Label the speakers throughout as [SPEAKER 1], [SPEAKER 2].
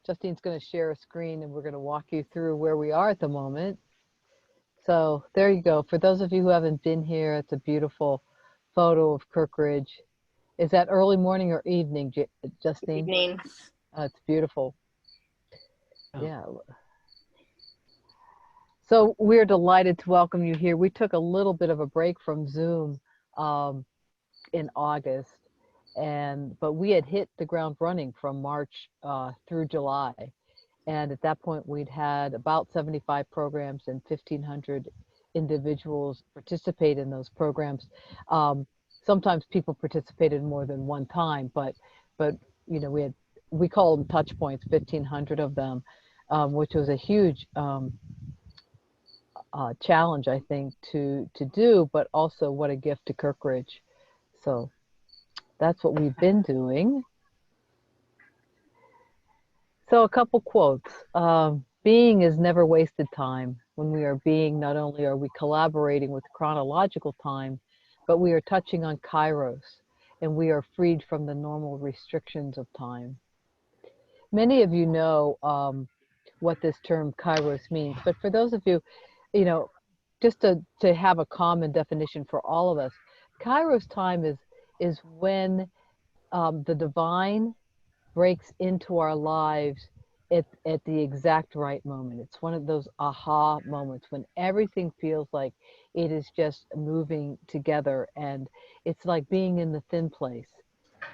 [SPEAKER 1] Justine's going to share a screen and we're going to walk you through where we are at the moment. So there you go. For those of you who haven't been here, it's a beautiful photo of Kirkridge. Is that early morning or evening, Justine?
[SPEAKER 2] Evening.
[SPEAKER 1] It's beautiful.
[SPEAKER 3] Oh.
[SPEAKER 1] Yeah. So we're delighted to welcome you here. We took a little bit of a break from Zoom in August, but we had hit the ground running from March through July. And at that point, we'd had about 75 programs and 1,500 individuals participate in those programs. Sometimes people participated more than one time, but you know, we call them touch points, 1,500 of them, which was a huge challenge, I think, to do, but also what a gift to Kirkridge. So that's what we've been doing. So a couple quotes. Being is never wasted time. When we are being, not only are we collaborating with chronological time, but we are touching on kairos, and we are freed from the normal restrictions of time. Many of you know what this term kairos means, but for those of you, you know, just to have a common definition for all of us, kairos time is when the divine breaks into our lives at the exact right moment. It's one of those aha moments when everything feels like it is just moving together, and it's like being in the thin place.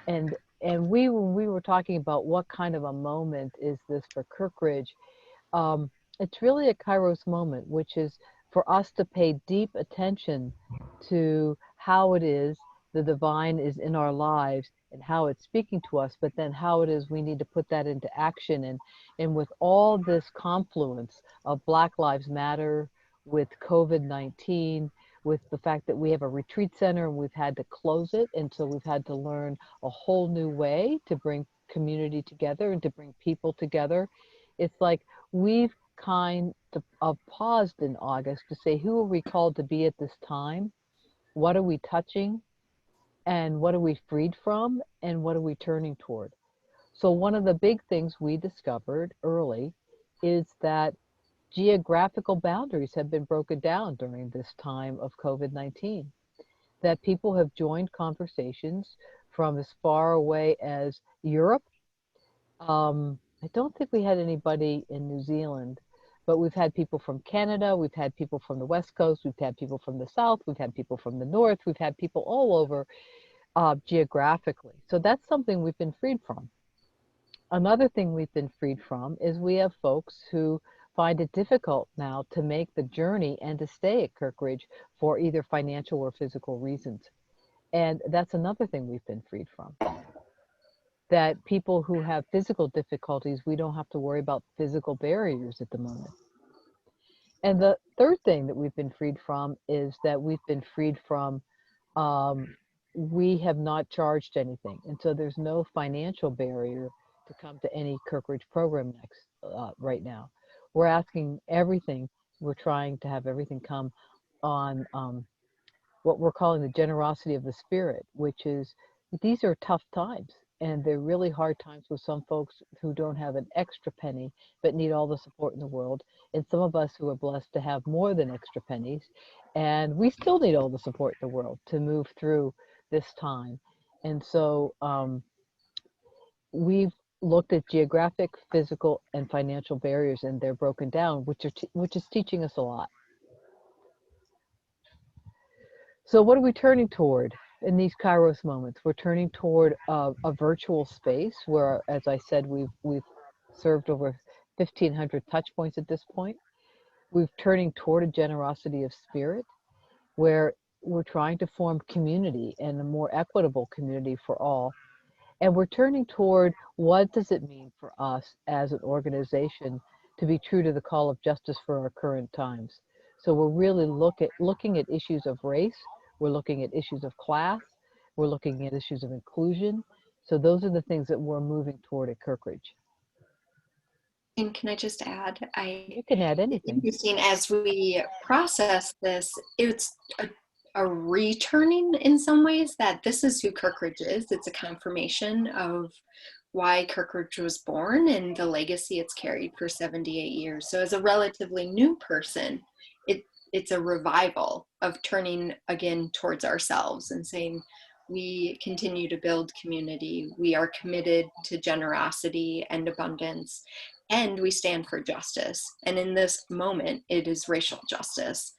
[SPEAKER 1] And when we were talking about what kind of a moment is this for Kirkridge, it's really a kairos moment, which is for us to pay deep attention to how it is the divine is in our lives and how it's speaking to us, but then how it is we need to put that into action. And with all this confluence of Black Lives Matter, with COVID-19, with the fact that we have a retreat center and we've had to close it, and so we've had to learn a whole new way to bring community together and to bring people together. It's like we've kind of paused in August to say, who are we called to be at this time? What are we touching? And what are we freed from? And what are we turning toward? So one of the big things we discovered early is that geographical boundaries have been broken down during this time of COVID-19, that people have joined conversations from as far away as Europe. I don't think we had anybody in New Zealand, but we've had people from Canada, we've had people from the West Coast, we've had people from the South, we've had people from the North, we've had people all over geographically. So that's something we've been freed from. Another thing we've been freed from is we have folks who find it difficult now to make the journey and to stay at Kirkridge for either financial or physical reasons. And that's another thing we've been freed from. That people who have physical difficulties, we don't have to worry about physical barriers at the moment. And the third thing that we've been freed from is that we've been freed from, we have not charged anything. And so there's no financial barrier to come to any Kirkridge program next right now. We're asking everything, we're trying to have everything come on what we're calling the generosity of the spirit, which is these are tough times. And they're really hard times with some folks who don't have an extra penny, but need all the support in the world. And some of us who are blessed to have more than extra pennies. And we still need all the support in the world to move through this time. And so we've looked at geographic, physical, and financial barriers, and they're broken down, which is teaching us a lot. So what are we turning toward in these Kairos moments? We're turning toward a virtual space where, as I said, we've served over 1,500 touch points at this point. We're turning toward a generosity of spirit where we're trying to form community and a more equitable community for all. And we're turning toward what does it mean for us as an organization to be true to the call of justice for our current times. So we're really looking at issues of race, we're looking at issues of class, we're looking at issues of inclusion. So those are the things that we're moving toward at Kirkridge.
[SPEAKER 2] And can I just add,
[SPEAKER 1] You can add
[SPEAKER 2] it's
[SPEAKER 1] anything.
[SPEAKER 2] interesting as we process this, it's a returning in some ways that this is who Kirkridge is. It's a confirmation of why Kirkridge was born and the legacy it's carried for 78 years. So as a relatively new person, it's a revival of turning again towards ourselves and saying, we continue to build community. We are committed to generosity and abundance, and we stand for justice. And in this moment, it is racial justice,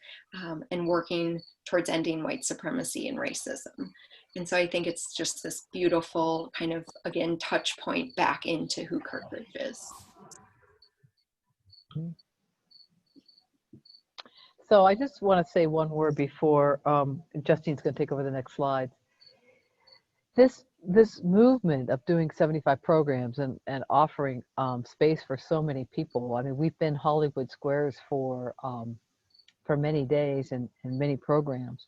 [SPEAKER 2] and working towards ending white supremacy and racism. And so I think it's just this beautiful kind of, again, touch point back into who Kirkridge is.
[SPEAKER 1] So I just want to say one word before Justine's going to take over the next slide. This movement of doing 75 programs and offering space for so many people. I mean, we've been Hollywood Squares for many days and many programs.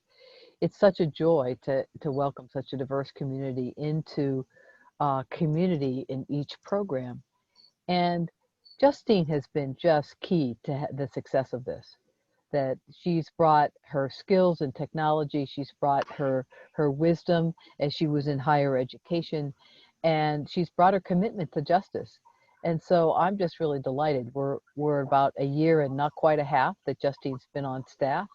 [SPEAKER 1] It's such a joy to welcome such a diverse community into community in each program. And Justine has been just key to the success of this. That she's brought her skills and technology, she's brought her wisdom as she was in higher education, and she's brought her commitment to justice. And so I'm just really delighted. We're about a year and not quite a half that Justine's been on staff.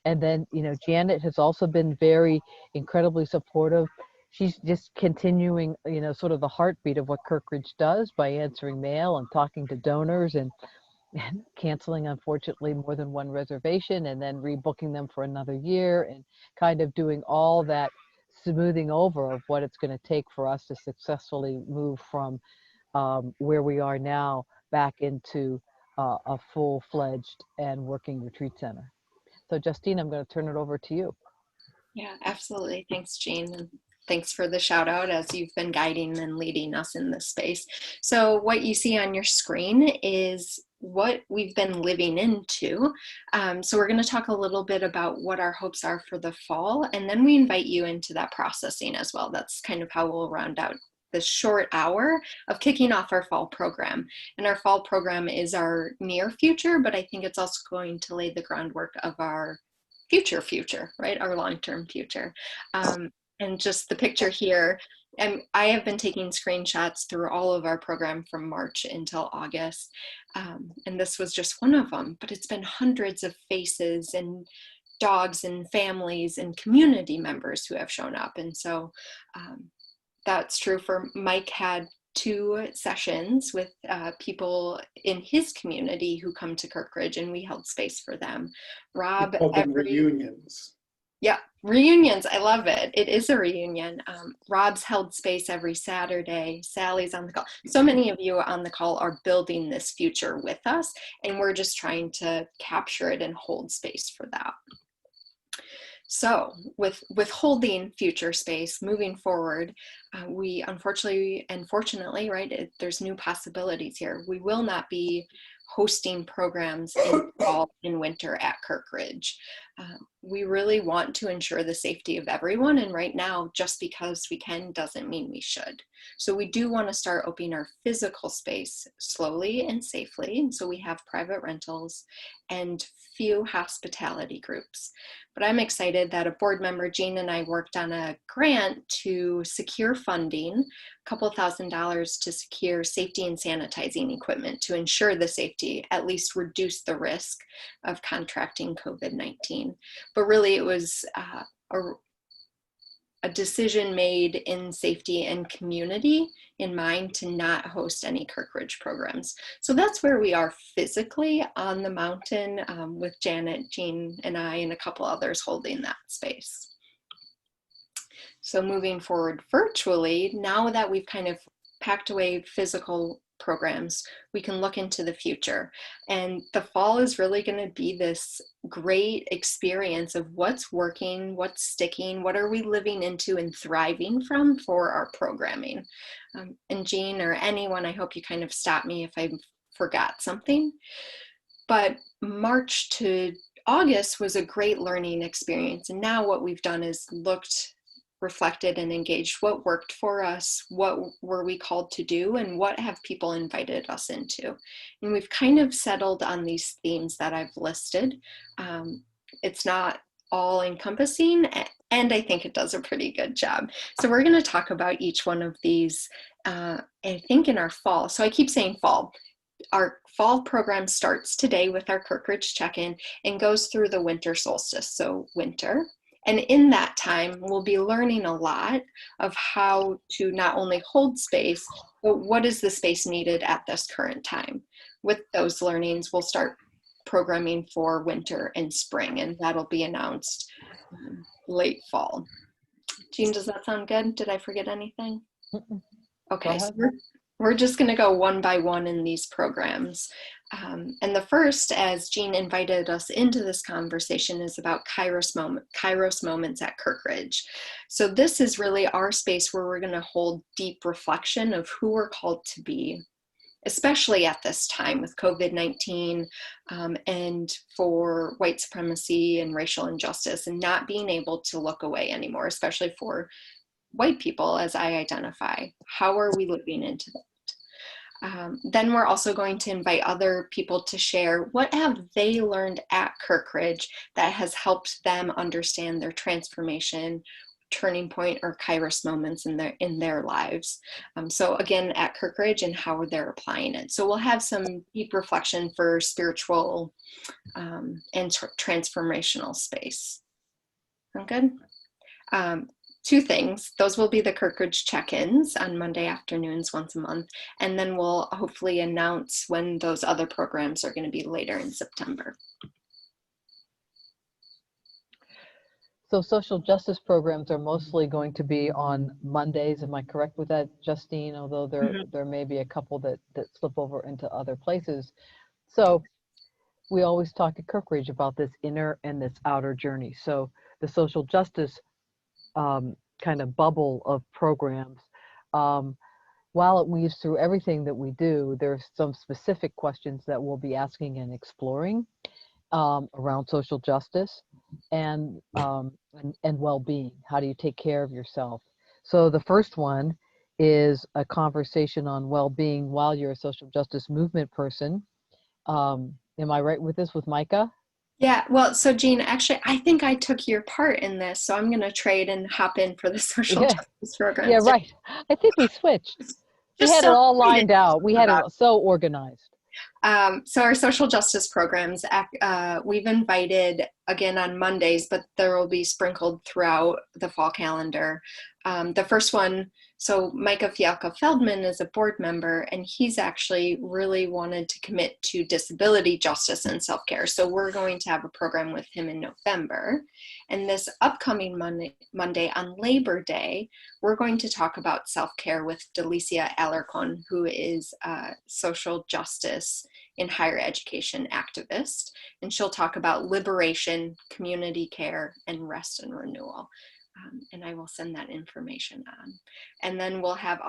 [SPEAKER 1] And then, you know, Janet has also been very incredibly supportive. She's just continuing, you know, sort of the heartbeat of what Kirkridge does by answering mail and talking to donors and canceling, unfortunately, more than one reservation and then rebooking them for another year, and kind of doing all that smoothing over of what it's going to take for us to successfully move from where we are now back into a full-fledged and working retreat center. So Justine, I'm going to turn it over to you.
[SPEAKER 2] Yeah, absolutely. Thanks, Jean. And thanks for the shout out as you've been guiding and leading us in this space. So what you see on your screen is what we've been living into. So we're going to talk a little bit about what our hopes are for the fall, and then we invite you into that processing as well. That's kind of how we'll round out this short hour of kicking off our fall program. And our fall program is our near future, but I think it's also going to lay the groundwork of our future, right? Our long-term future. And just the picture here, and I have been taking screenshots through all of our program from March until August. And this was just one of them, but it's been hundreds of faces and dogs and families and community members who have shown up. And so that's true for Mike. Had 2 sessions with people in his community who come to Kirkridge, and we held space for them. Rob,
[SPEAKER 4] reunions.
[SPEAKER 2] Yeah, reunions. I love it. It is a reunion. Rob's held space every Saturday. Sally's on the call. So many of you on the call are building this future with us, and we're just trying to capture it and hold space for that. So with holding future space moving forward, we unfortunately and fortunately, right, there's new possibilities here. We will not be hosting programs in fall and winter at Kirkridge. We really want to ensure the safety of everyone, and right now, just because we can doesn't mean we should. So we do want to start opening our physical space slowly and safely, and so we have private rentals and few hospitality groups. But I'm excited that a board member, Jean, and I worked on a grant to secure funding, a couple $1,000 to secure safety and sanitizing equipment to ensure the safety, at least reduce the risk of contracting COVID-19. But really it was a decision made in safety and community in mind to not host any Kirkridge programs. So that's where we are physically on the mountain with Janet, Jean, and I, and a couple others holding that space. So moving forward virtually, now that we've kind of packed away physical programs, we can look into the future. And the fall is really going to be this great experience of what's working, what's sticking, what are we living into and thriving from for our programming. And Jean or anyone, I hope you kind of stop me if I forgot something. But March to August was a great learning experience. And now what we've done is looked, reflected, and engaged what worked for us, what were we called to do, and what have people invited us into. And we've kind of settled on these themes that I've listed. It's not all encompassing, And I think it does a pretty good job. So we're going to talk about each one of these, I think in our fall. So I keep saying fall. Our fall program starts today with our Kirkridge check-in and goes through the winter solstice, so winter. And in that time, we'll be learning a lot of how to not only hold space, but what is the space needed at this current time. With those learnings, we'll start programming for winter and spring, and that'll be announced late fall. Jean, does that sound good? Did I forget anything? Okay, so we're just going to go one by one in these programs. And the first, as Jean invited us into this conversation, is about Kairos moments at Kirkridge. So this is really our space where we're going to hold deep reflection of who we're called to be, especially at this time with COVID-19 and for white supremacy and racial injustice, and not being able to look away anymore, especially for white people as I identify. How are we living into that? Then we're also going to invite other people to share what have they learned at Kirkridge that has helped them understand their transformation, turning point, or Kairos moments in their lives. So again, at Kirkridge and how they're applying it. So we'll have some deep reflection for spiritual and transformational space. Sound good? Two things. Those will be the Kirkridge check-ins on Monday afternoons once a month, and then we'll hopefully announce when those other programs are going to be later in September.
[SPEAKER 1] So social justice programs are mostly going to be on Mondays. Am I correct with that, Justine? Although there may be a couple that slip over into other places. So we always talk at Kirkridge about this inner and this outer journey. So the social justice kind of bubble of programs, while it weaves through everything that we do, there's some specific questions that we'll be asking and exploring around social justice and well-being. How do you take care of yourself? So the first one is a conversation on well-being while you're a social justice movement person. Am I right with this with Micah?
[SPEAKER 2] Yeah, well, so Jean, actually, I think I took your part in this, so I'm going to trade and hop in for the social justice program.
[SPEAKER 1] Yeah, right. I think we switched. We had it all lined out. We had it so organized.
[SPEAKER 2] So our social justice programs, we've invited, again on Mondays, but there will be sprinkled throughout the fall calendar. The first one, so Micah Fialka-Feldman is a board member, and he's actually really wanted to commit to disability justice and self-care. So we're going to have a program with him in November. And this upcoming Monday on Labor Day, we're going to talk about self-care with Delicia Alarcon, who is a social justice in higher education activist. And she'll talk about liberation, community care, and rest and renewal. And I will send that information on. And then we'll have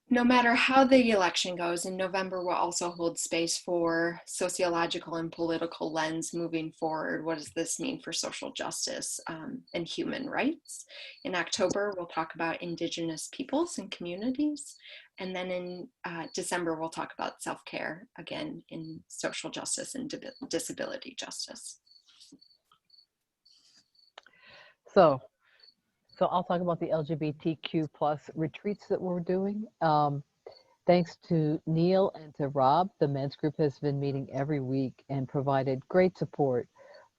[SPEAKER 2] no matter how the election goes, in November we'll also hold space for sociological and political lens moving forward. What does this mean for social justice and human rights? In October, we'll talk about Indigenous peoples and communities. And then in December, we'll talk about self-care, again, in social justice and disability justice.
[SPEAKER 1] So I'll talk about the LGBTQ plus retreats that we're doing. Thanks to Neil and to Rob, the men's group has been meeting every week and provided great support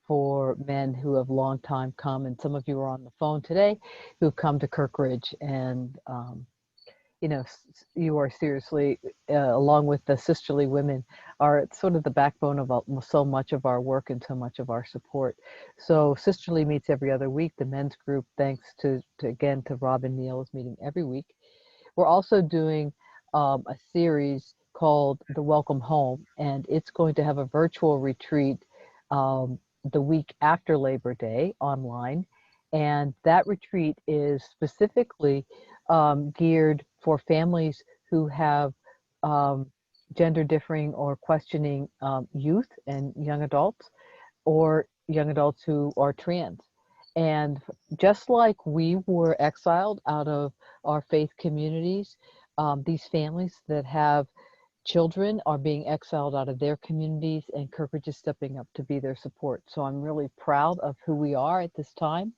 [SPEAKER 1] for men who have long time come. And some of you are on the phone today who've come to Kirkridge, and you know, you are seriously, along with the sisterly women, are sort of the backbone of so much of our work and so much of our support. So sisterly meets every other week. The men's group, thanks to again to Rob and Neil, is meeting every week. We're also doing a series called The Welcome Home, and it's going to have a virtual retreat the week after Labor Day online. And that retreat is specifically geared for families who have gender differing or questioning youth and young adults, or young adults who are trans. And just like we were exiled out of our faith communities, these families that have children are being exiled out of their communities, and Kirkridge is stepping up to be their support. So I'm really proud of who we are at this time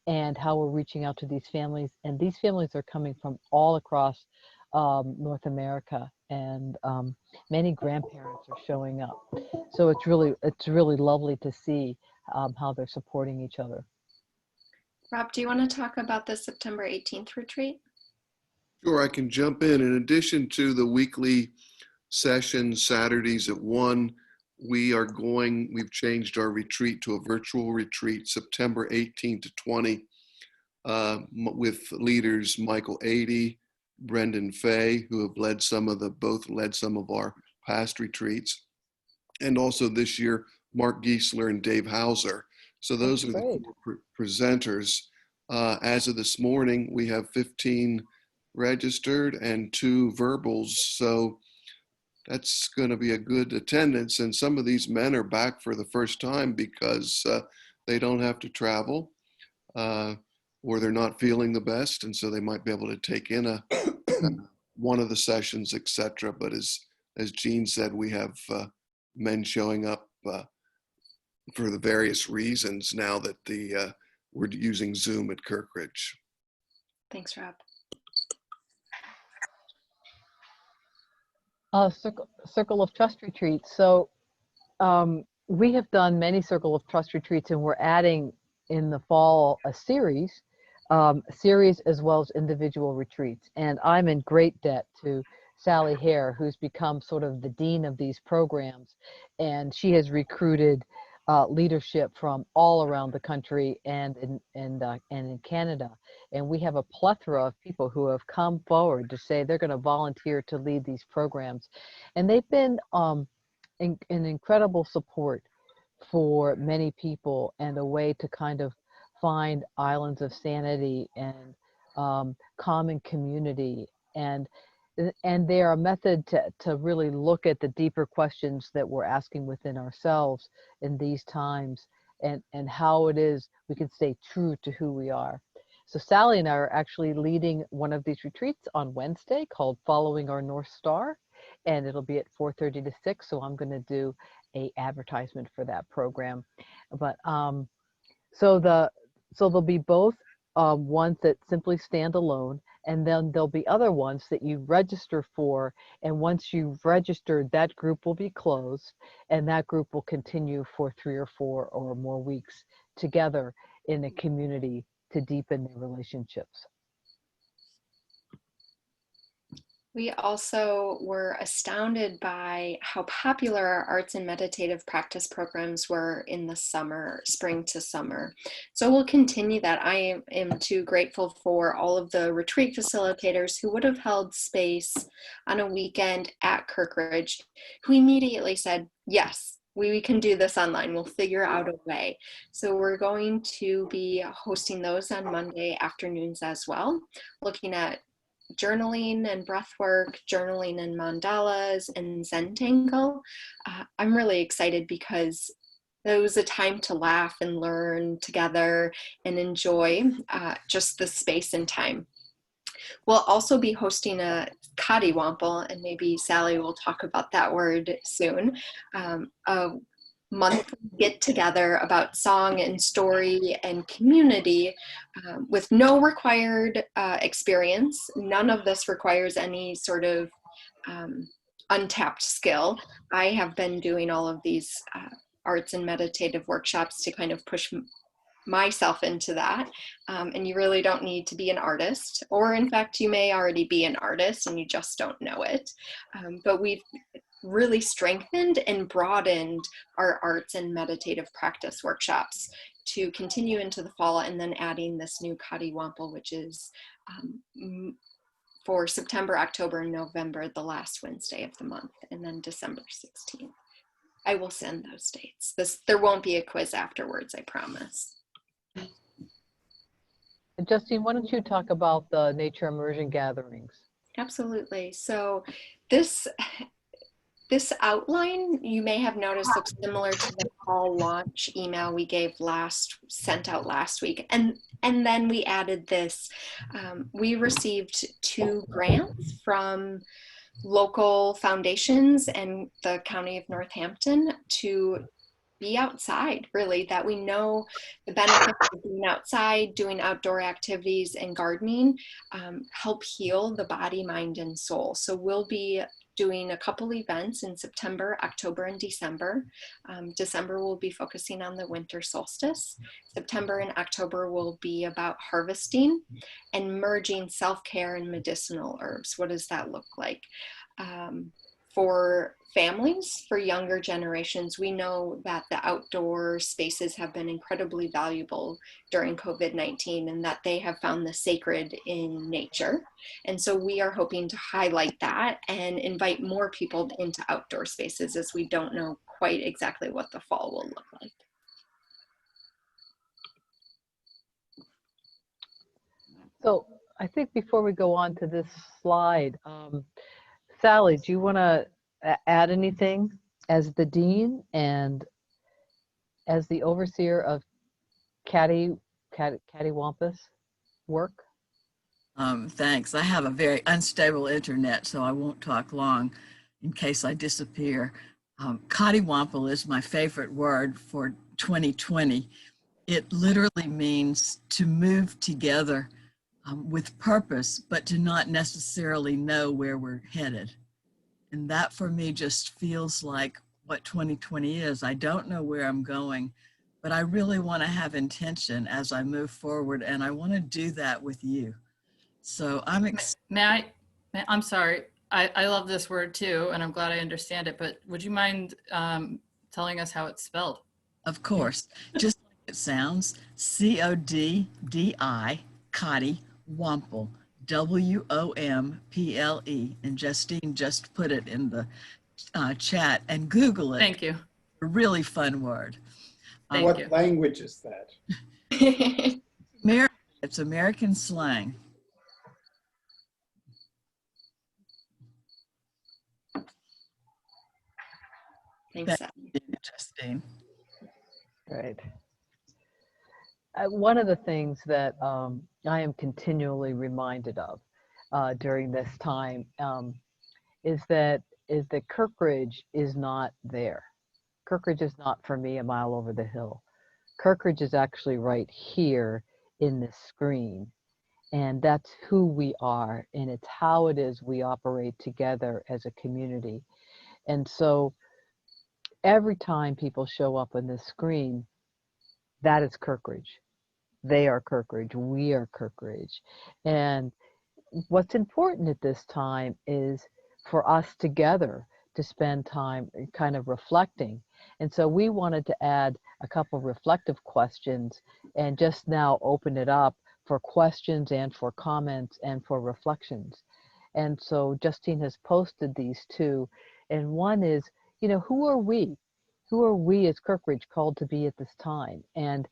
[SPEAKER 1] and how we're reaching out to these families. And these families are coming from all across North America, and many grandparents are showing up. So it's really lovely to see how they're supporting each other.
[SPEAKER 2] Rob, do you want to talk about the September 18th retreat?
[SPEAKER 4] Sure, I can jump in. In addition to the weekly sessions, Saturdays at 1, we've changed our retreat to a virtual retreat, September 18 to 20, with leaders Michael Adey, Brendan Fay, who have both led some of our past retreats. And also this year, Mark Giesler and Dave Hauser. So those are the four presenters. As of this morning, we have 15 registered and 2 verbals. So that's going to be a good attendance. And some of these men are back for the first time because they don't have to travel or they're not feeling the best. And so they might be able to take in one of the sessions, etc. But as Jean said, we have men showing up for the various reasons now that we're using Zoom at Kirkridge.
[SPEAKER 2] Thanks, Rob.
[SPEAKER 1] Circle of Trust retreats. So we have done many Circle of Trust retreats, and we're adding in the fall a series as well as individual retreats. And I'm in great debt to Sally Hare, who's become sort of the dean of these programs, and she has recruited leadership from all around the country and in Canada. And we have a plethora of people who have come forward to say they're going to volunteer to lead these programs. And they've been an incredible support for many people, and a way to kind of find islands of sanity and common community. And they're a method to really look at the deeper questions that we're asking within ourselves in these times, and how it is we can stay true to who we are. So Sally and I are actually leading one of these retreats on Wednesday called Following Our North Star, and it'll be at 4:30 to 6. So I'm going to do a advertisement for that program. But so there'll be both ones that simply stand alone, and then there'll be other ones that you register for. And once you've registered, that group will be closed, and that group will continue for 3 or 4 or more weeks together in a community to deepen their relationships.
[SPEAKER 2] We also were astounded by how popular our arts and meditative practice programs were in the summer, spring to summer. So we'll continue that. I am too grateful for all of the retreat facilitators who would have held space on a weekend at Kirkridge, who immediately said, yes, we can do this online. We'll figure out a way. So we're going to be hosting those on Monday afternoons as well, looking at journaling and breath work, journaling and mandalas, and Zentangle. I'm really excited because it was a time to laugh and learn together and enjoy just the space and time. We'll also be hosting a Kadiwample, and maybe Sally will talk about that word soon, a monthly get together about song and story and community with no required experience. None of this requires any sort of untapped skill. I have been doing all of these arts and meditative workshops to kind of push myself into that. And you really don't need to be an artist, or in fact, you may already be an artist and you just don't know it. But we've really strengthened and broadened our arts and meditative practice workshops to continue into the fall, and then adding this new Kadiwample, which is for September, October, and November, the last Wednesday of the month, and then December 16th. I will send those dates. There won't be a quiz afterwards, I promise.
[SPEAKER 1] Justine, why don't you talk about the nature immersion gatherings?
[SPEAKER 2] Absolutely. So this outline, you may have noticed, looks similar to the fall launch email we sent out last week. And then we added this. We received 2 grants from local foundations and the County of Northampton to be outside, really, that we know the benefits of being outside, doing outdoor activities and gardening help heal the body, mind, and soul. So we'll be doing a couple events in September, October, and December. December will be focusing on the winter solstice. September and October will be about harvesting and merging self-care and medicinal herbs. What does that look like? For families, for younger generations, we know that the outdoor spaces have been incredibly valuable during COVID-19 and that they have found the sacred in nature. And so we are hoping to highlight that and invite more people into outdoor spaces, as we don't know quite exactly what the fall will look like.
[SPEAKER 1] So I think before we go on to this slide, Sally, do you want to add anything as the dean and as the overseer of Cattywampus work?
[SPEAKER 3] Thanks. I have a very unstable internet, so I won't talk long in case I disappear. Cattywampus is my favorite word for 2020. It literally means to move together with purpose, but to not necessarily know where we're headed. And that for me just feels like what 2020 is. I don't know where I'm going, but I really want to have intention as I move forward, and I want to do that with you. So I'm excited.
[SPEAKER 5] I'm sorry. I love this word too, and I'm glad I understand it, but would you mind telling us how it's spelled?
[SPEAKER 3] Of course, just like it sounds, C-O-D-D-I, Coddy Womple, W-O-M-P-L-E, and Justine just put it in the chat, and Google it.
[SPEAKER 5] Thank you.
[SPEAKER 3] A really fun word.
[SPEAKER 6] What language is that?
[SPEAKER 3] It's American slang.
[SPEAKER 2] Thanks,
[SPEAKER 3] Justine.
[SPEAKER 1] Right. One of the things that I am continually reminded of during this time is that Kirkridge is not there. Kirkridge is not for me a mile over the hill. Kirkridge is actually right here in this screen. And that's who we are, and it's how it is we operate together as a community. And so every time people show up on this screen, that is Kirkridge. They are Kirkridge. We are Kirkridge. And what's important at this time is for us together to spend time kind of reflecting. And so we wanted to add a couple reflective questions and just now open it up for questions and for comments and for reflections. And so Justine has posted these two. And one is, you know, who are we? Who are we as Kirkridge called to be at this time? And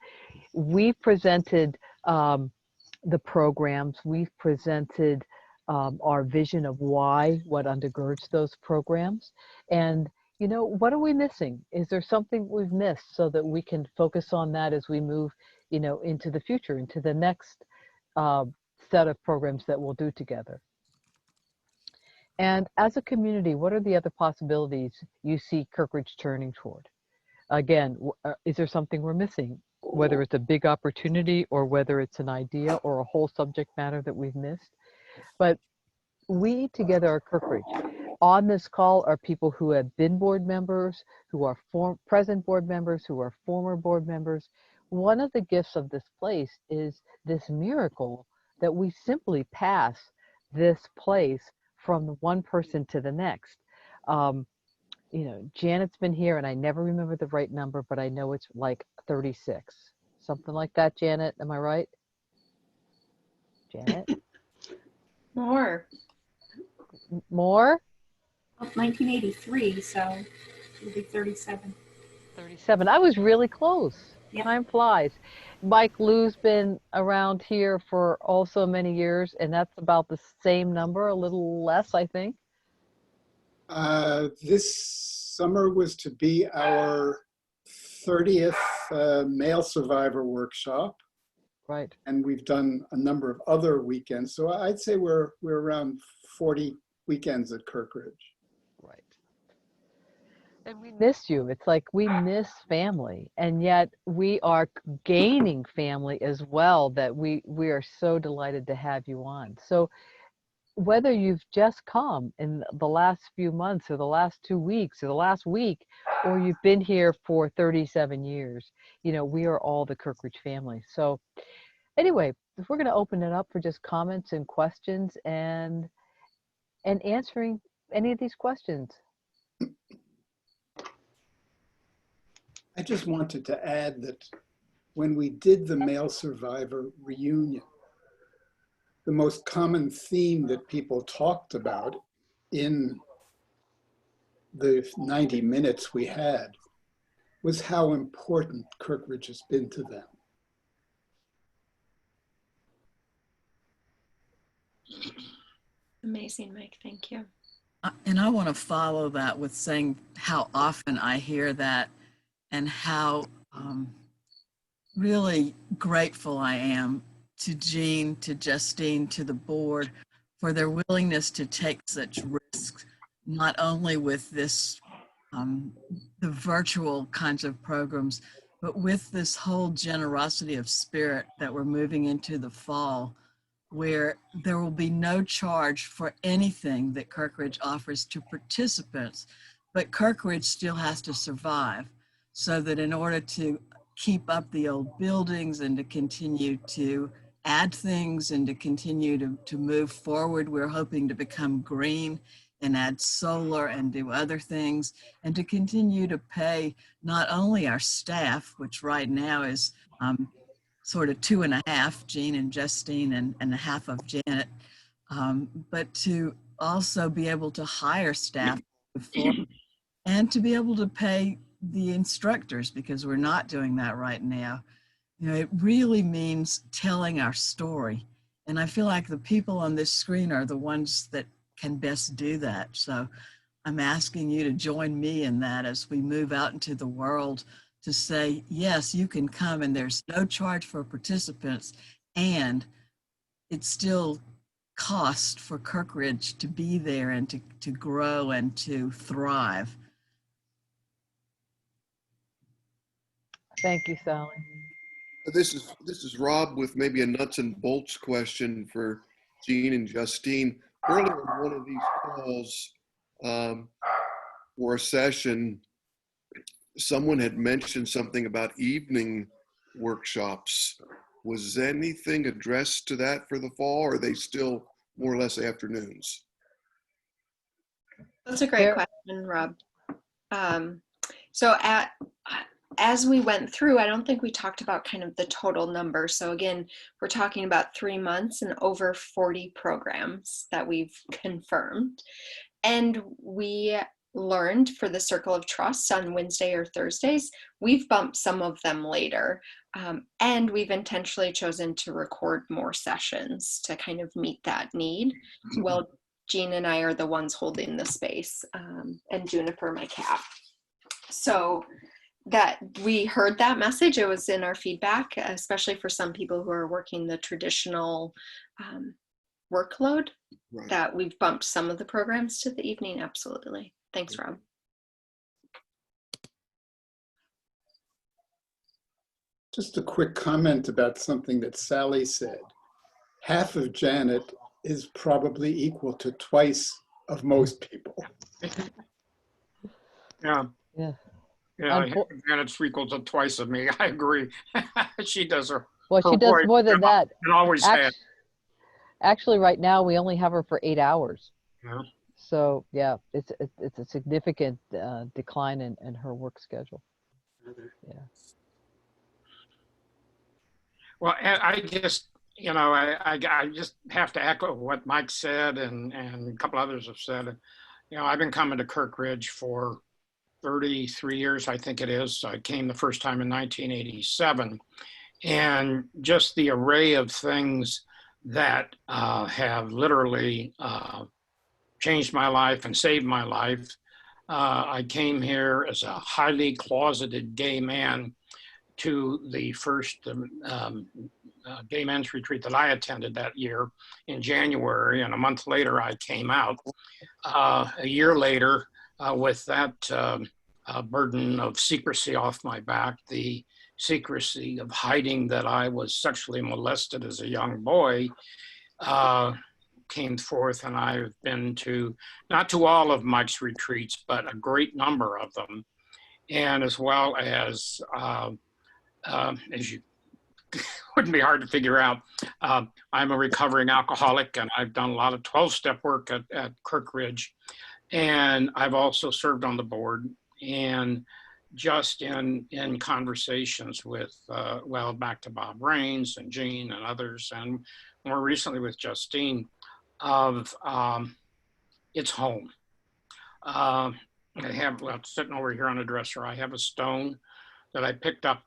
[SPEAKER 1] we presented the programs. We've presented our vision of why, what undergirds those programs. And, you know, what are we missing? Is there something we've missed so that we can focus on that as we move, you know, into the future, into the next set of programs that we'll do together? And as a community, what are the other possibilities you see Kirkridge turning toward? Again, is there something we're missing? Whether it's a big opportunity or whether it's an idea or a whole subject matter that we've missed. But we together are Kirkridge. On this call are people who have been board members, who are present board members, who are former board members. One of the gifts of this place is this miracle that we simply pass this place from one person to the next. You know, Janet's been here and I never remember the right number, but I know it's like 36. Something like that, Janet. Am I right? Janet?
[SPEAKER 2] More.
[SPEAKER 1] More?
[SPEAKER 7] 1983, so it'll be 37.
[SPEAKER 1] 37. I was really close.
[SPEAKER 7] Yep.
[SPEAKER 1] Time flies. Mike Lou's been around here for also many years, and that's about the same number, a little less, I think.
[SPEAKER 6] This summer was to be our 30th male survivor workshop.
[SPEAKER 1] Right.
[SPEAKER 6] And we've done a number of other weekends. So I'd say we're around 40 weekends at Kirkridge.
[SPEAKER 1] Right. And we miss you. It's like we miss family, and yet we are gaining family as well, that we are so delighted to have you on. So whether you've just come in the last few months or the last 2 weeks or the last week, or you've been here for 37 years, we are all the Kirkridge family. So anyway, if we're going to open it up for just comments and questions and answering any of these questions.
[SPEAKER 6] I just wanted to add that when we did the male survivor reunion, the most common theme that people talked about in the 90 minutes we had was how important Kirkridge has been to them.
[SPEAKER 2] Amazing, Mike. Thank you.
[SPEAKER 3] And I want to follow that with saying how often I hear that and how really grateful I am to Jean, to Justine, to the board for their willingness to take such risks, not only with this, the virtual kinds of programs, but with this whole generosity of spirit that we're moving into the fall, where there will be no charge for anything that Kirkridge offers to participants, but Kirkridge still has to survive, so that in order to keep up the old buildings and to continue to add things and to continue to move forward, we're hoping to become green and add solar and do other things, and to continue to pay not only our staff, which right now is sort of 2.5, Jean and Justine, and half of Janet, but to also be able to hire staff before, and to be able to pay the instructors, because we're not doing that right now. It really means telling our story. And I feel like the people on this screen are the ones that can best do that. So I'm asking you to join me in that as we move out into the world, to say, yes, you can come and there's no charge for participants, and it still costs for Kirkridge to be there and to grow and to thrive.
[SPEAKER 1] Thank you, Sally.
[SPEAKER 4] This is Rob with maybe a nuts and bolts question for Jean and Justine. Earlier in one of these calls for a session, someone had mentioned something about evening workshops. Was anything addressed to that for the fall, or are they still more or less afternoons?
[SPEAKER 2] That's a great question, Rob. So as we went through, I don't think we talked about kind of the total number. So again, we're talking about 3 months and over 40 programs that we've confirmed. And we learned for the Circle of Trust on Wednesday or Thursdays, we've bumped some of them later. And we've intentionally chosen to record more sessions to kind of meet that need. Well, Jean and I are the ones holding the space, and Juniper, my cat. So that we heard that message, it was in our feedback, especially for some people who are working the traditional workload, right, that we've bumped some of the programs to the evening. Absolutely. Thanks, Rob.
[SPEAKER 6] Just a quick comment about something that Sally said. Half of Janet is probably equal to twice of most people.
[SPEAKER 8] Yeah.
[SPEAKER 1] Yeah.
[SPEAKER 8] Yeah, Janet's equal to twice of me. I agree. She does her.
[SPEAKER 1] Well, she does more than that.
[SPEAKER 8] And always has.
[SPEAKER 1] Actually, right now we only have her for 8 hours.
[SPEAKER 8] Yeah.
[SPEAKER 1] So yeah, it's a significant decline in her work schedule. Yeah.
[SPEAKER 8] Well, I just, I just have to echo what Mike said and a couple others have said. I've been coming to Kirkridge for 33 years, I think it is. I came the first time in 1987. And just the array of things that have literally changed my life and saved my life. I came here as a highly closeted gay man to the first gay men's retreat that I attended that year in January, and a month later I came out. A year later, with that burden of secrecy off my back, the secrecy of hiding that I was sexually molested as a young boy, came forth, and I've been to, not to all of Mike's retreats, but a great number of them. And as well as you wouldn't be hard to figure out, I'm a recovering alcoholic, and I've done a lot of 12-step work at Kirkridge. And I've also served on the board, and just in conversations with, well, back to Bob Raines and Jean and others, and more recently with Justine, of it's home. I have, well, sitting over here on a dresser, I have a stone that I picked up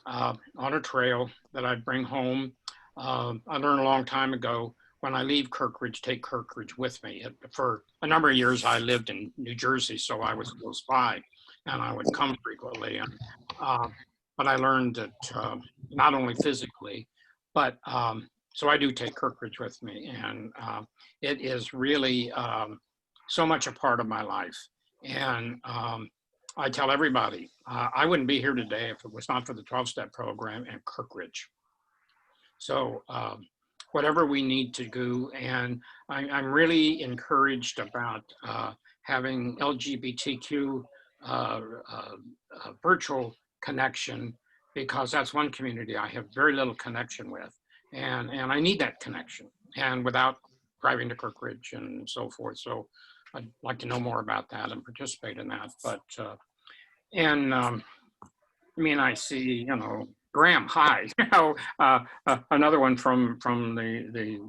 [SPEAKER 8] on a trail that I bring home. I learned a long time ago, when I leave Kirkridge, take Kirkridge with me. For a number of years, I lived in New Jersey, so I was close by, and I would come frequently. And, but I learned that not only physically, but so I do take Kirkridge with me, and it is really so much a part of my life. And I tell everybody, I wouldn't be here today if it was not for the 12-step program and Kirkridge. So whatever we need to do, and I'm really encouraged about having LGBTQ virtual connection, because that's one community I have very little connection with. And I need that connection, and without driving to Kirkridge and so forth. So I'd like to know more about that and participate in that. But, I mean, I see, Graham, hi, another one from the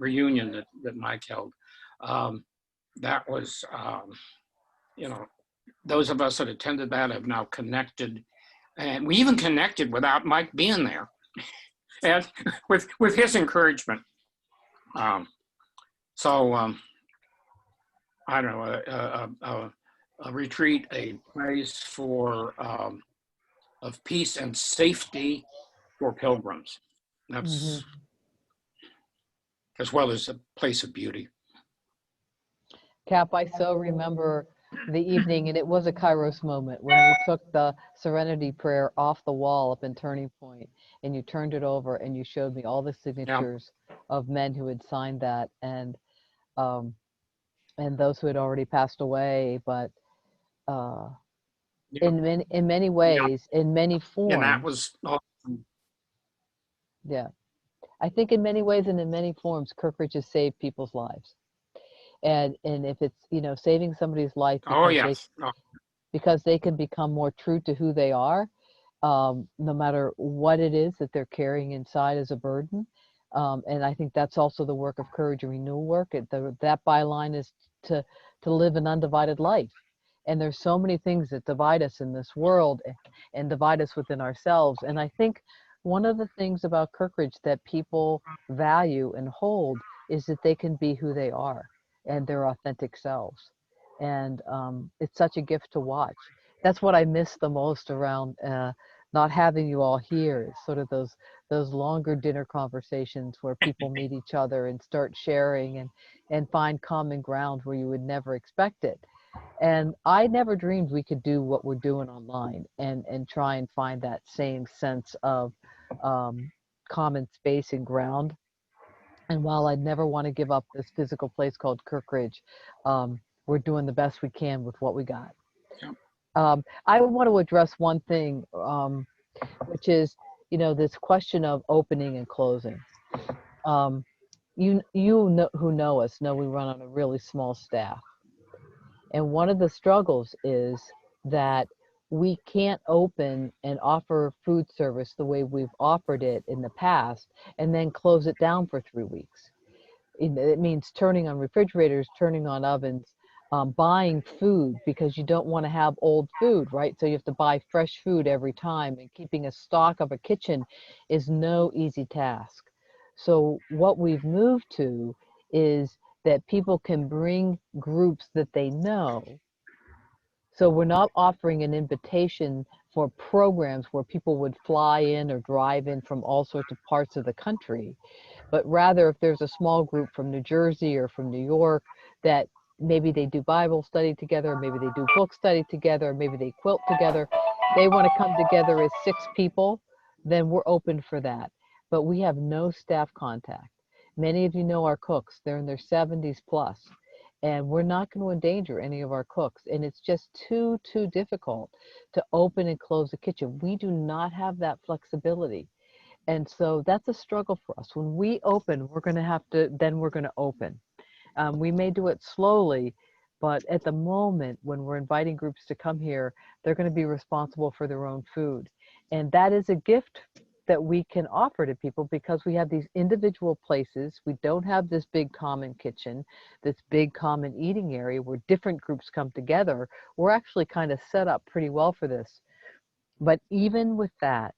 [SPEAKER 8] reunion that Mike held. That was, those of us that attended that have now connected, and we even connected without Mike being there. And with his encouragement. I don't know, a retreat, a place for of peace and safety for pilgrims. That's as well as a place of beauty.
[SPEAKER 1] Cap, I so remember the evening, and it was a Kairos moment when you took the Serenity Prayer off the wall up in Turning Point, and you turned it over and you showed me all the signatures of men who had signed that, and those who had already passed away, but in many ways, in many forms.
[SPEAKER 8] And that was awesome.
[SPEAKER 1] Yeah, I think in many ways and in many forms, Kirkridge has saved people's lives. And if it's, saving somebody's life because they can become more true to who they are, no matter what it is that they're carrying inside as a burden. And I think that's also the work of Courage and Renewal work. That byline is to live an undivided life. And there's so many things that divide us in this world and divide us within ourselves. And I think one of the things about Kirkridge that people value and hold is that they can be who they are and their authentic selves. And it's such a gift to watch. That's what I miss the most around not having you all here, is sort of those longer dinner conversations where people meet each other and start sharing and find common ground where you would never expect it. And I never dreamed we could do what we're doing online and try and find that same sense of common space and ground. And while I'd never want to give up this physical place called Kirkridge, we're doing the best we can with what we got. I want to address one thing, which is, this question of opening and closing. You know, who know us know we run on a really small staff. And one of the struggles is that we can't open and offer food service the way we've offered it in the past and then close it down for 3 weeks. It means turning on refrigerators, turning on ovens, buying food because you don't want to have old food, right? So you have to buy fresh food every time, and keeping a stock of a kitchen is no easy task. So what we've moved to is that people can bring groups that they know. So we're not offering an invitation for programs where people would fly in or drive in from all sorts of parts of the country, but rather if there's a small group from New Jersey or from New York that maybe they do Bible study together, maybe they do book study together, maybe they quilt together, they want to come together as 6 people, then we're open for that. But we have no staff contact. Many of you know our cooks, they're in their 70s plus, and we're not going to endanger any of our cooks. And it's just too difficult to open and close the kitchen. We do not have that flexibility. And so that's a struggle for us. When we open, we're going to open. We may do it slowly, but at the moment when we're inviting groups to come here, they're going to be responsible for their own food. And that is a gift that we can offer to people because we have these individual places. We don't have this big common kitchen, this big common eating area where different groups come together. We're actually kind of set up pretty well for this. But even with that,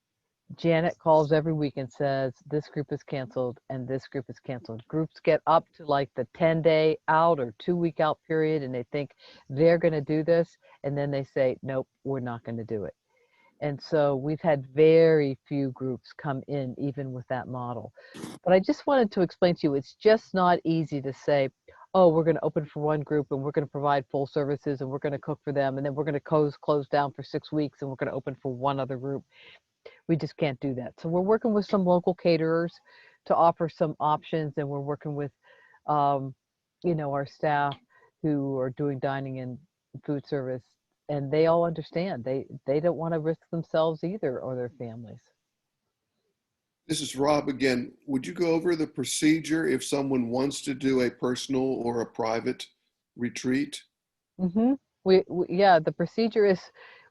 [SPEAKER 1] Janet calls every week and says, this group is canceled and this group is canceled. Groups get up to like the 10-day out or 2-week out period and they think they're going to do this. And then they say, nope, we're not going to do it. And so we've had very few groups come in even with that model. But I just wanted to explain to you, it's just not easy to say, oh, we're going to open for one group and we're going to provide full services and we're going to cook for them. And then we're going to close down for 6 weeks and we're going to open for one other group. We just can't do that. So we're working with some local caterers to offer some options, and we're working with, our staff who are doing dining and food service, and they all understand. They don't want to risk themselves either or their families.
[SPEAKER 4] This is Rob again. Would you go over the procedure if someone wants to do a personal or a private retreat?
[SPEAKER 1] Mm-hmm. The procedure is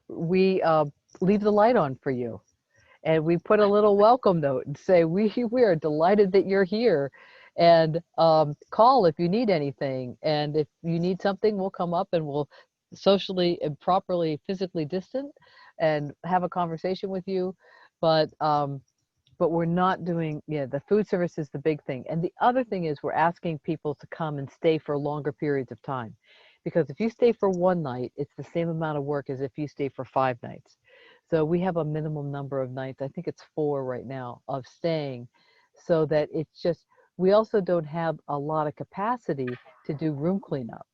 [SPEAKER 1] we leave the light on for you. And we put a little welcome note and say, we are delighted that you're here, and call if you need anything. And if you need something, we'll come up and we'll socially and properly physically distant and have a conversation with you. But we're not doing, the food service is the big thing. And the other thing is we're asking people to come and stay for longer periods of time. Because if you stay for one night, it's the same amount of work as if you stay for 5 nights. So we have a minimum number of nights, I think it's 4 right now, of staying, so that it's just, we also don't have a lot of capacity to do room cleanup.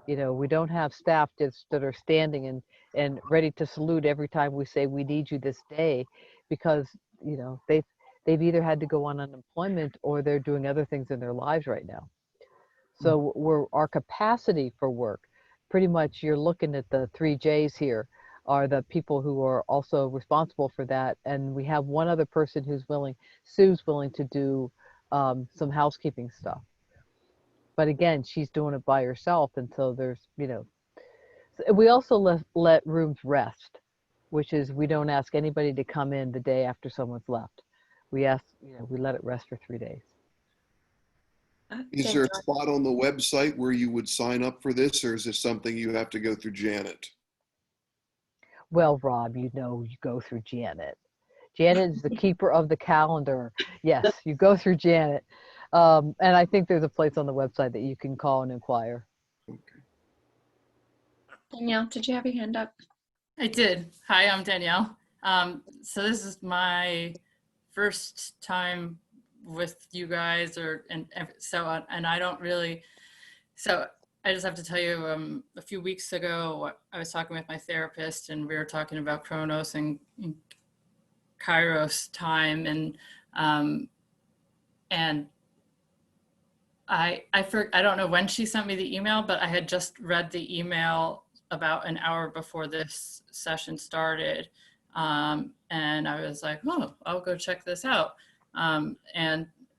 [SPEAKER 1] We don't have staff just that are standing and ready to salute every time we say we need you this day, because they've either had to go on unemployment or they're doing other things in their lives right now. So our capacity for work, pretty much you're looking at the 3 J's here, are the people who are also responsible for that. And we have one other person who's willing, Sue's willing to do some housekeeping stuff. But again, she's doing it by herself. And so there's, we also let rooms rest, which is we don't ask anybody to come in the day after someone's left. We we let it rest for 3 days.
[SPEAKER 4] Is there a spot on the website where you would sign up for this, or is this something you have to go through Janet?
[SPEAKER 1] Well, Rob, you go through Janet. Janet is the keeper of the calendar. Yes, you go through Janet. And I think there's a place on the website that you can call and inquire.
[SPEAKER 4] Okay.
[SPEAKER 2] Danielle, did you have your hand up?
[SPEAKER 5] I did. Hi, I'm Danielle. So this is my first time with you guys, and I don't really, so I just have to tell you, a few weeks ago, I was talking with my therapist and we were talking about Chronos and Kairos time, and I don't know when she sent me the email, but I had just read the email about an hour before this session started. And I was like, oh, I'll go check this out. And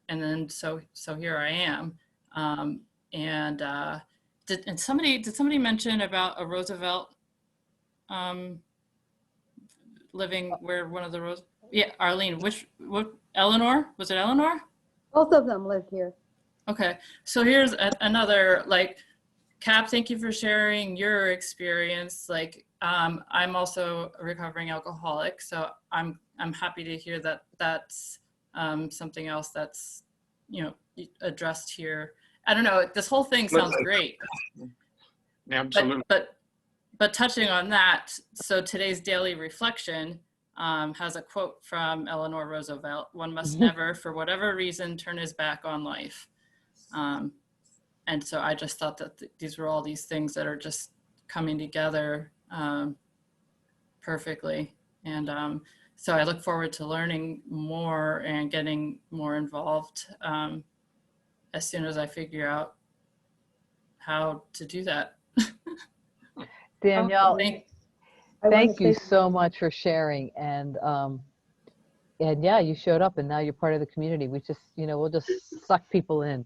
[SPEAKER 5] then so here I am. Did somebody mention about a Roosevelt living where one of the Arlene, Eleanor? Was it Eleanor?
[SPEAKER 9] Both of them live here.
[SPEAKER 5] Okay, so here's another, Cap, thank you for sharing your experience. I'm also a recovering alcoholic, so I'm happy to hear that that's something else that's addressed here. I don't know, this whole thing sounds great.
[SPEAKER 8] Absolutely.
[SPEAKER 5] But but touching on that, so today's daily reflection has a quote from Eleanor Roosevelt: "One must never, for whatever reason, turn his back on life." And so I just thought that these were all these things that are just coming together perfectly. And so I look forward to learning more and getting more involved as soon as I figure out how to do that.
[SPEAKER 1] Danielle, thank you
[SPEAKER 9] say-
[SPEAKER 1] so much for sharing. And yeah, you showed up and now you're part of the community. We just, we'll just suck people in.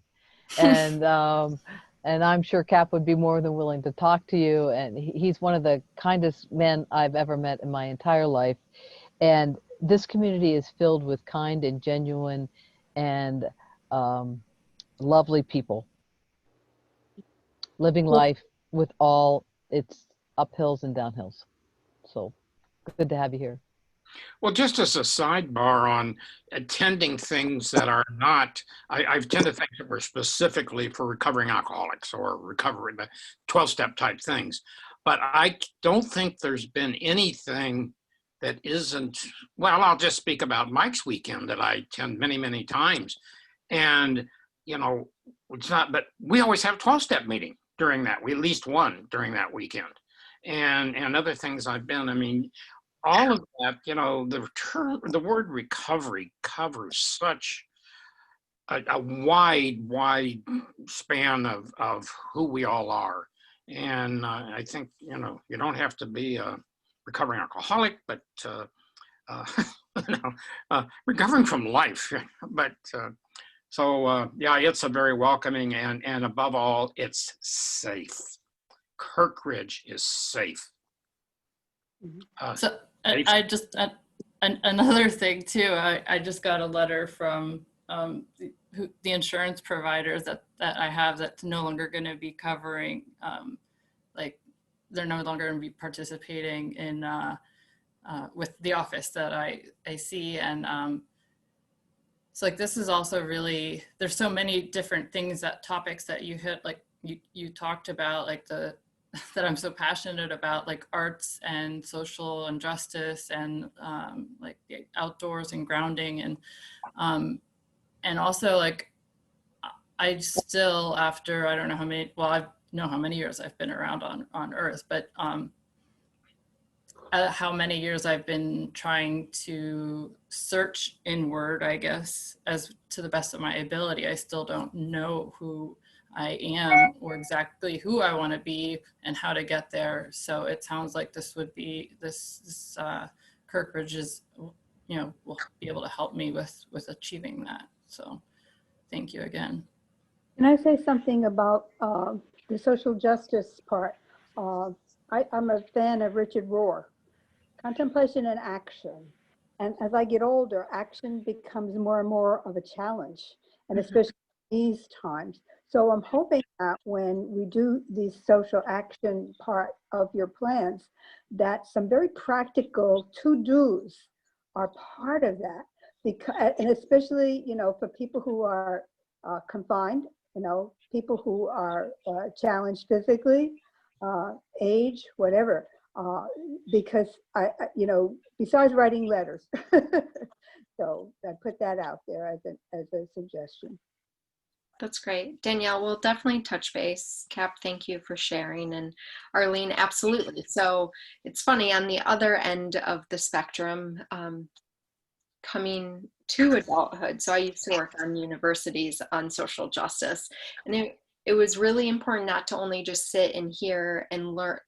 [SPEAKER 1] And I'm sure Cap would be more than willing to talk to you. And he's one of the kindest men I've ever met in my entire life. And this community is filled with kind and genuine and lovely people living life with all its uphills and downhills. So good to have you here.
[SPEAKER 8] Well, just as a sidebar on attending things that are not, I've attended things that were specifically for recovering alcoholics or recovery, the 12-step type things. But I don't think there's been anything that isn't, well, I'll just speak about Mike's weekend that I attend many, many times. And, it's not, but we always have a 12-step meeting during that. We at least one during that weekend. And other things I've been, I mean, all of that, the word recovery covers such a wide span of who we all are. And I think, you don't have to be a recovering alcoholic, but, recovering from life. But yeah, it's a very welcoming and above all, it's safe. Kirkridge is safe.
[SPEAKER 5] So I just, another thing too, I just got a letter from the insurance providers that I have that's no longer going to be covering, like they're no longer going to be participating in with the office that I see. And so like this is also really, there's so many different things, topics that you hit, like you talked about, like that I'm so passionate about, like arts and social injustice and like the outdoors and grounding and also like I still, after I don't know how many, well, I know how many years I've been around on Earth, but how many years I've been trying to search inward, I guess, as to the best of my ability. I still don't know who I am or exactly who I want to be and how to get there. So it sounds like this would be this Kirkridge is, will be able to help me with achieving that. So thank you again.
[SPEAKER 9] Can I say something about the social justice part? I'm a fan of Richard Rohr, contemplation and action. And as I get older, action becomes more and more of a challenge, and especially these times. So I'm hoping that when we do the social action part of your plans, that some very practical to-dos are part of that. Because, and especially, for people who are confined, people who are challenged physically, age, whatever, because besides writing letters. So I put that out there as a suggestion.
[SPEAKER 2] That's great. Danielle, we'll definitely touch base. Cap, thank you for sharing. And Arlene, absolutely. So it's funny, on the other end of the spectrum, coming to adulthood. So I used to work on universities on social justice. And it was really important not to only just sit and hear and learn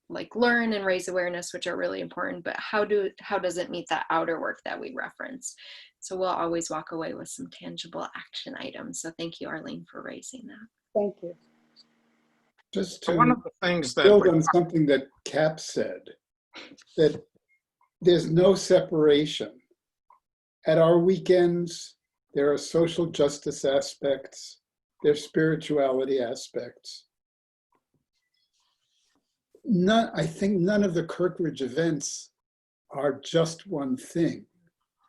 [SPEAKER 2] and raise awareness, which are really important, but how does it meet that outer work that we reference? So we'll always walk away with some tangible action items. So thank you, Arlene, for raising that.
[SPEAKER 9] Thank you.
[SPEAKER 6] Just
[SPEAKER 8] So
[SPEAKER 6] to
[SPEAKER 8] one of the things that
[SPEAKER 6] build on something that Cap said, that there's no separation. At our weekends, there are social justice aspects, there's spirituality aspects. I think none of the Kirkridge events are just one thing.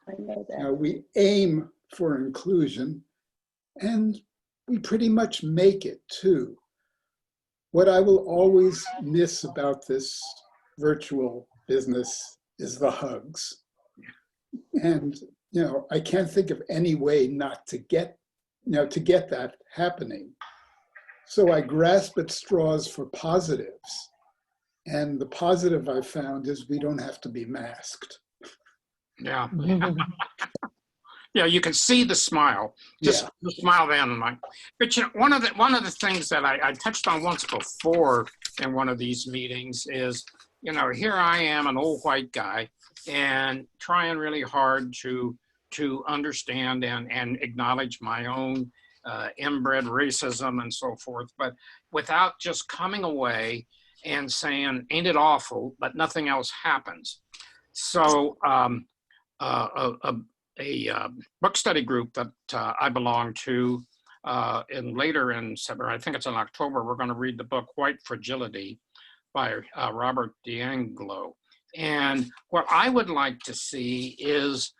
[SPEAKER 9] I know that.
[SPEAKER 6] Now, we aim for inclusion, and we pretty much make it too. What I will always miss about this virtual business is the hugs. And, I can't think of any way not to get, to get that happening. So I grasp at straws for positives. And the positive I found is we don't have to be masked.
[SPEAKER 8] Yeah. Yeah, you can see the smile, just the smile then. But one of the things that I touched on once before in one of these meetings is, here I am, an old white guy, and trying really hard to understand and acknowledge my own inbred racism and so forth, but without just coming away and saying, ain't it awful, but nothing else happens. So a book study group that I belong to, later in September, I think it's in October, we're going to read the book White Fragility by Robert DeAngelo. And what I would like to see is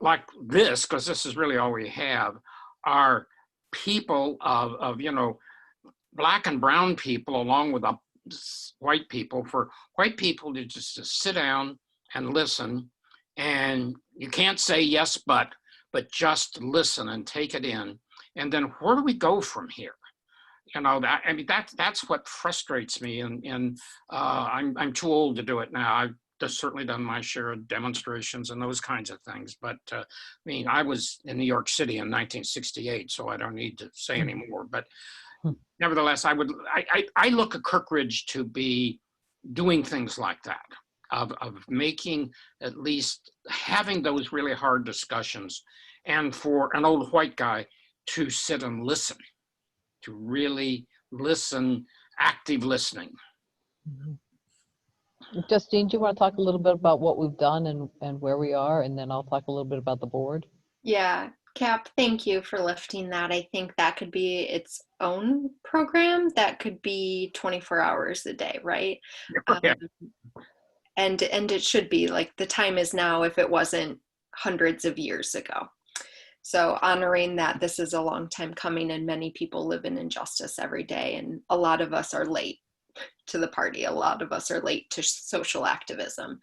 [SPEAKER 8] like this, because this is really all we have, are people of Black and brown people along with white people, for white people to just to sit down and listen. And you can't say yes, but just listen and take it in. And then where do we go from here? That's what frustrates me. And I'm too old to do it now. I've just certainly done my share of demonstrations and those kinds of things. But I was in New York City in 1968, so I don't need to say any more. But nevertheless, I look at Kirkridge to be doing things like that. Of making, at least having those really hard discussions, and for an old white guy to sit and listen, to really listen, active listening.
[SPEAKER 1] Justine, do you want to talk a little bit about what we've done and where we are, and then I'll talk a little bit about the board?
[SPEAKER 2] Yeah, Cap, thank you for lifting that. I think that could be its own program that could be 24 hours a day, right?
[SPEAKER 8] Yeah.
[SPEAKER 2] And it should be, like, the time is now if it wasn't hundreds of years ago. So honoring that this is a long time coming and many people live in injustice every day. And a lot of us are late to the party. A lot of us are late to social activism.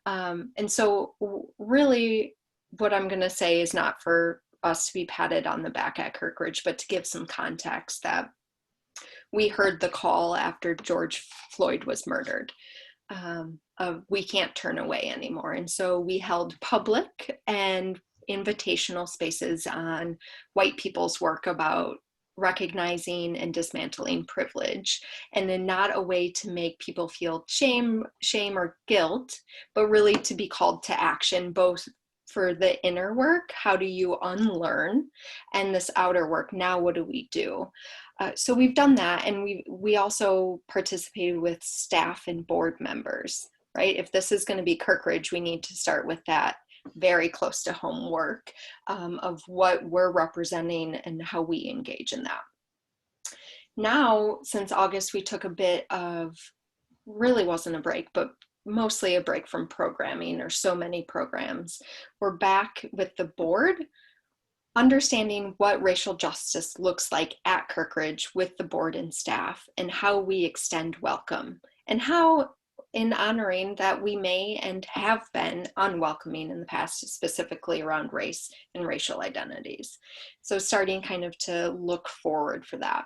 [SPEAKER 2] And so really what I'm going to say is not for us to be patted on the back at Kirkridge, but to give some context that we heard the call after George Floyd was murdered. Of we can't turn away anymore. And so we held public and invitational spaces on white people's work about recognizing and dismantling privilege, and then not a way to make people feel shame or guilt, but really to be called to action, both for the inner work, how do you unlearn, and this outer work, now what do we do? So we've done that, and we also participated with staff and board members, right? If this is going to be Kirkridge, we need to start with that very close to home work of what we're representing and how we engage in that. Now, since August, we took a bit of, really wasn't a break, but mostly a break from programming, or so many programs. We're back with the board, understanding what racial justice looks like at Kirkridge with the board and staff, and how we extend welcome, and how, in honoring that we may and have been unwelcoming in the past, specifically around race and racial identities. So starting kind of to look forward for that.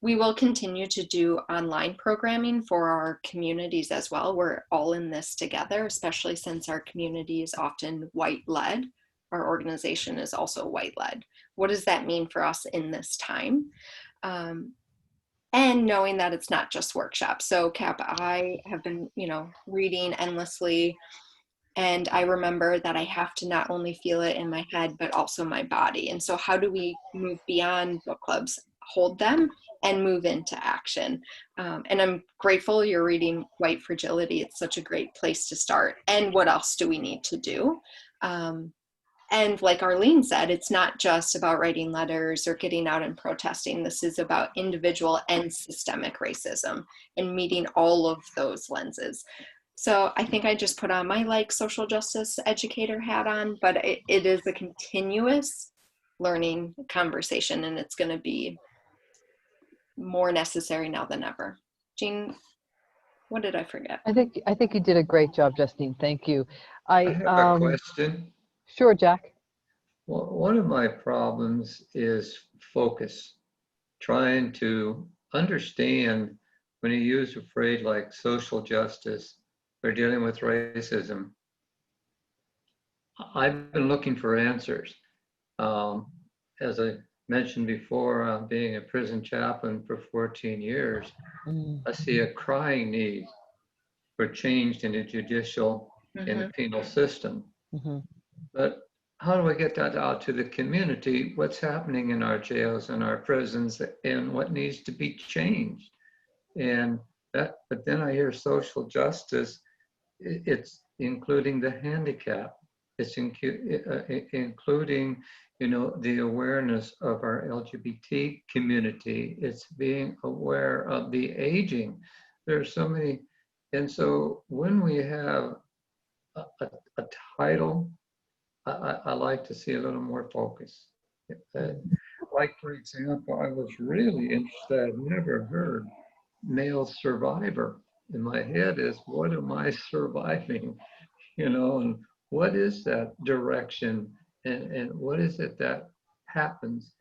[SPEAKER 2] We will continue to do online programming for our communities as well. We're all in this together, especially since our community is often white-led. Our organization is also white-led. What does that mean for us in this time? And knowing that it's not just workshops. So Cap, I have been, reading endlessly, and I remember that I have to not only feel it in my head, but also my body. And so how do we move beyond book clubs, hold them, and move into action? And I'm grateful you're reading White Fragility. It's such a great place to start. And what else do we need to do? And like Arlene said, it's not just about writing letters or getting out and protesting. This is about individual and systemic racism and meeting all of those lenses. So I think I just put on my social justice educator hat on, but it is a continuous learning conversation, and it's going to be more necessary now than ever. Jean? What did I forget?
[SPEAKER 1] I think you did a great job, Justine. Thank you.
[SPEAKER 10] I have a question.
[SPEAKER 1] Sure, Jack.
[SPEAKER 10] Well, one of my problems is focus, trying to understand when you use a phrase like social justice or dealing with racism. I've been looking for answers. As I mentioned before, being a prison chaplain for 14 years, I see a crying need for change in the judicial and the penal system. But how do I get that out to the community? What's happening in our jails and our prisons and what needs to be changed? And that, but then I hear social justice, it's including the handicap. It's including, you know, the awareness of our LGBT community. It's being aware of the aging. There are so many. And so when we have a title, I like to see a little more focus. Like, for example, I was really interested, I've never heard male survivor. In my head is, what am I surviving? You know, and what is that direction and what is it that happens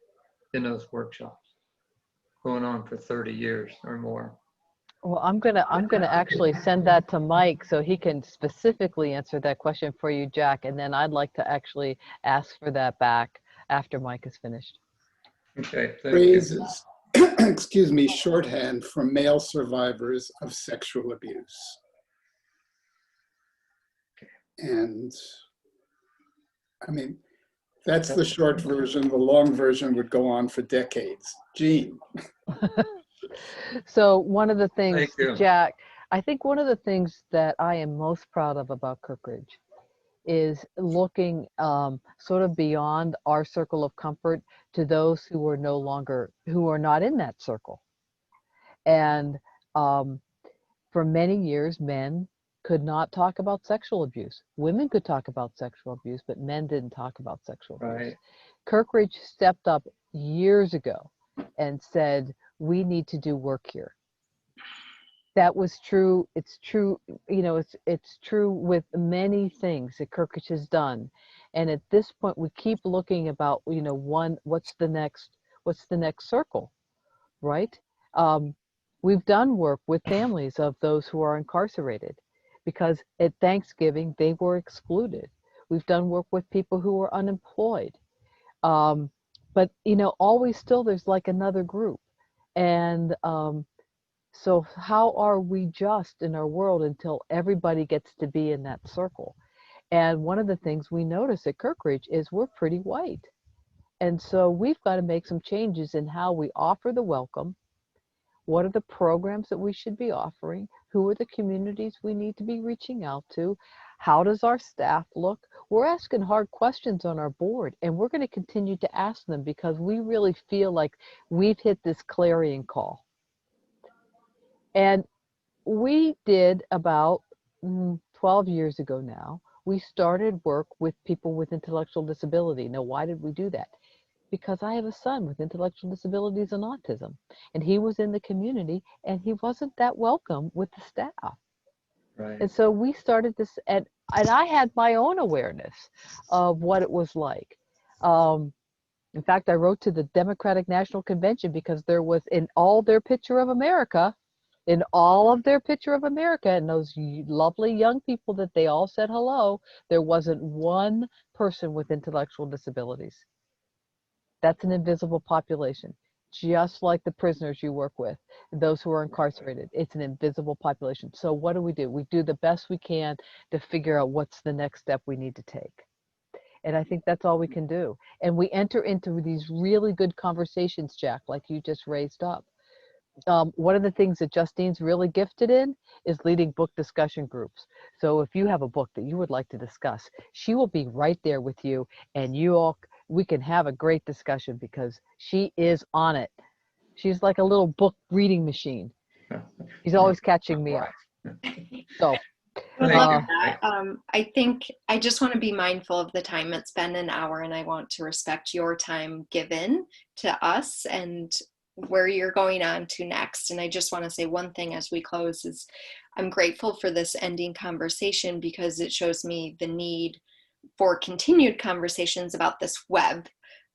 [SPEAKER 10] in those workshops going on for 30 years or more?
[SPEAKER 1] Well, I'm gonna actually send that to Mike so he can specifically answer that question for you, Jack, and then I'd like to actually ask for that back after Mike is finished.
[SPEAKER 10] Okay, thank you.
[SPEAKER 6] Phrases, excuse me, shorthand for male survivors of sexual abuse. And I mean, that's the short version. The long version would go on for decades. Jean.
[SPEAKER 1] So one of the things,
[SPEAKER 10] Thank you.
[SPEAKER 1] Jack, I think one of the things that I am most proud of about Kirkridge is looking sort of beyond our circle of comfort to those who are no longer, who are not in that circle. And for many years, men could not talk about sexual abuse. Women could talk about sexual abuse, but men didn't talk about sexual abuse.
[SPEAKER 10] Right.
[SPEAKER 1] Kirkridge stepped up years ago and said, we need to do work here. That was true. It's true, you know, it's true with many things that Kirkridge has done. And at this point, we keep looking about, you know, what's the next circle, right? We've done work with families of those who are incarcerated because at Thanksgiving, they were excluded. We've done work with people who are unemployed. But, you know, always still there's like another group. And so how are we just in our world until everybody gets to be in that circle? And one of the things we notice at Kirkridge is we're pretty white. And so we've got to make some changes in how we offer the welcome. What are the programs that we should be offering? Who are the communities we need to be reaching out to? How does our staff look? We're asking hard questions on our board, and we're going to continue to ask them because we really feel like we've hit this clarion call. And we did about 12 years ago now, we started work with people with intellectual disability. Now, why did we do that? Because I have a son with intellectual disabilities and autism, and he was in the community and he wasn't that welcome with the staff.
[SPEAKER 10] Right.
[SPEAKER 1] And so we started this, and I had my own awareness of what it was like. In fact, I wrote to the Democratic National Convention because there was in all their picture of America, and those lovely young people that they all said hello, there wasn't one person with intellectual disabilities. That's an invisible population, just like the prisoners you work with, those who are incarcerated. It's an invisible population. So what do? We do the best we can to figure out what's the next step we need to take. And I think that's all we can do. And we enter into these really good conversations, Jack, like you just raised up. One of the things that Justine's really gifted in is leading book discussion groups. So if you have a book that you would like to discuss, she will be right there with you, and we can have a great discussion because she is on it. She's like a little book reading machine. She's always catching me up. So
[SPEAKER 2] I love that. I think I just want to be mindful of the time. It's been an hour and I want to respect your time given to us. And where you're going on to next. And I just want to say one thing as we close is I'm grateful for this ending conversation because it shows me the need for continued conversations about this web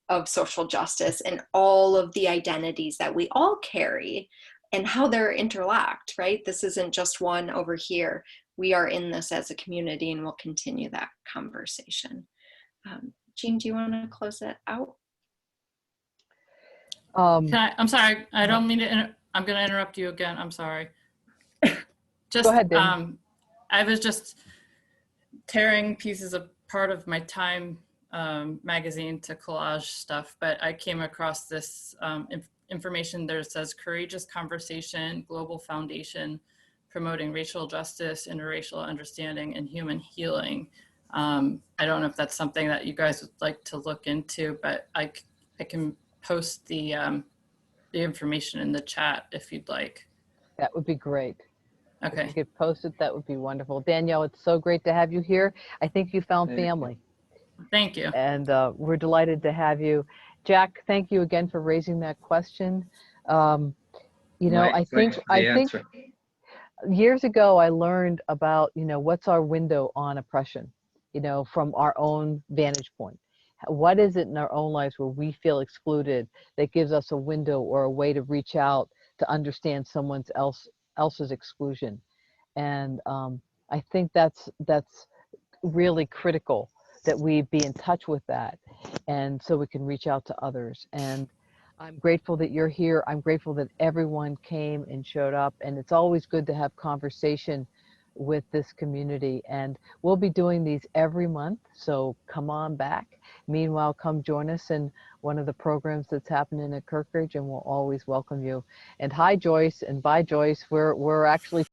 [SPEAKER 2] of social justice and all of the identities that we all carry and how they're interlocked, right? This isn't just one over here. We are in this as a community and we'll continue that conversation. Jean, do you want to close it out?
[SPEAKER 5] I'm sorry, I don't mean to, I'm going to interrupt you again. I'm sorry. Just,
[SPEAKER 1] Go ahead, Dan.
[SPEAKER 5] I was just tearing pieces of part of my Time magazine to collage stuff, but I came across this information there that says Courageous Conversation, Global Foundation, promoting racial justice, interracial understanding, and human healing. I don't know if that's something that you guys would like to look into, but I can post the information in the chat if you'd like.
[SPEAKER 1] That would be great.
[SPEAKER 5] Okay.
[SPEAKER 1] If you could post it, that would be wonderful. Danielle, it's so great to have you here. I think you found family.
[SPEAKER 5] Thank you.
[SPEAKER 1] And we're delighted to have you. Jack, thank you again for raising that question. You know, I think years ago I learned about, you know, what's our window on oppression, you know, from our own vantage point. What is it in our own lives where we feel excluded that gives us a window or a way to reach out to understand someone else's exclusion? And I think that's really critical that we be in touch with that, and so we can reach out to others. And I'm grateful that you're here. I'm grateful that everyone came and showed up, and it's always good to have conversation with this community. And we'll be doing these every month, so come on back. Meanwhile, come join us in one of the programs that's happening at Kirkridge, and we'll always welcome you. And hi, Joyce, and bye, Joyce. We're actually